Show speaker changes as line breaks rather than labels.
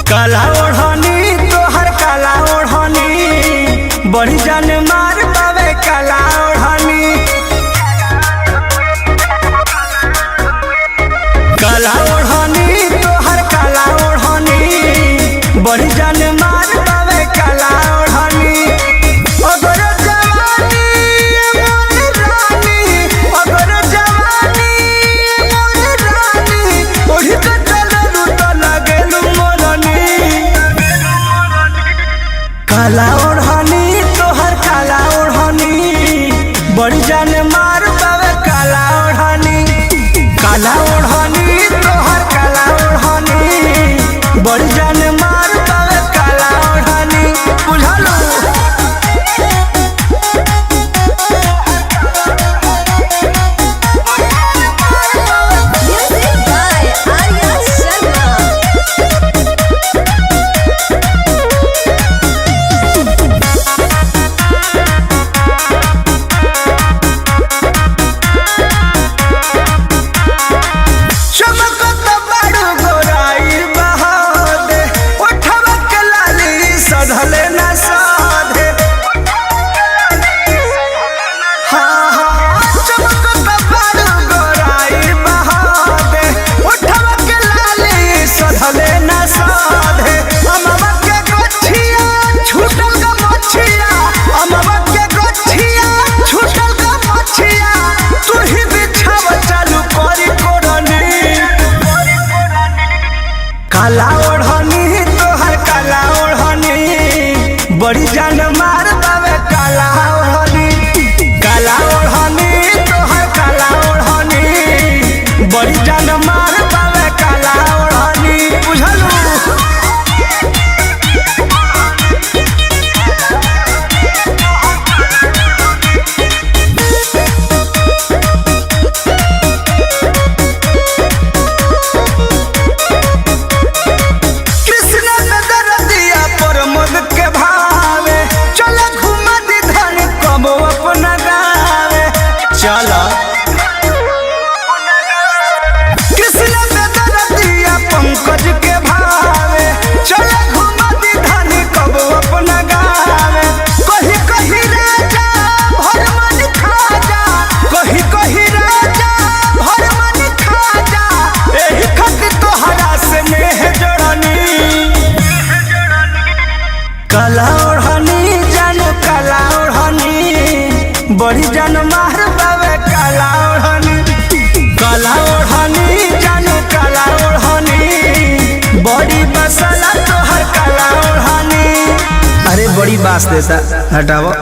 काला ओढ़नी तोहर काला ओढ़नी बड़ी जान मार पावे काला ओढ़नी। काला ओढ़नी तोहर काला ओढ़नी बड़ी जान मार पावे काला ओढ़नी। अगर जवानी मोर रानी, अगर जवानी मोर रानी ओढ़ी के चललू तो लगेलू मोरनी। काला ओढ़नी तोहर काला ओढ़नी बड़ी जान मार पावे काला ओढ़नी। काला ओढ़नी तोहर काला ओढ़नी बड़ी जान मार पावे काला ओढ़नी। बुझलू
Music by Arya Sharma.
चमकत बड़ गोराई बहादे उठवा के लाली सधले न साधे। हाँ हाँ चमकत बड़ गोराई बहादे उठवा के लाली सधले न साधे। अमवा के गोछिया छूटल का मछिया, अमवा के गोछिया छूटल का मछिया तू ही बिछाव चालू करी कोरनी। काला ओढ़नी तोहर काला ओढ़नी बड़ी जान मार पावे काला ओढ़नी। काला ओढ़नी तोहर काला ओढ़नी बड़ी जान मार पावे काला ओढ़नी। बुझलू कृष्ण पे दरदिया पर मद के भावे चल घुमा दी धन कबो अपना गावे। चल कृष्ण पे दरदिया पंकज के भावे चल घुमा दी धन कबो अपना गावे। कही कही राजा भर मन खा जा, कही कही राजा भर मन खा जा एही खातिर तोहरा से नेह जोड़नी। काला ओढ़नी जानो काला ओढ़नी बड़ी जान मार पावे काला ओढ़नी। काला ओढ़नी जानो काला ओढ़नी बड़ी मसाला तोहर काला ओढ़नी। अरे बड़ी बात देता हटाओ।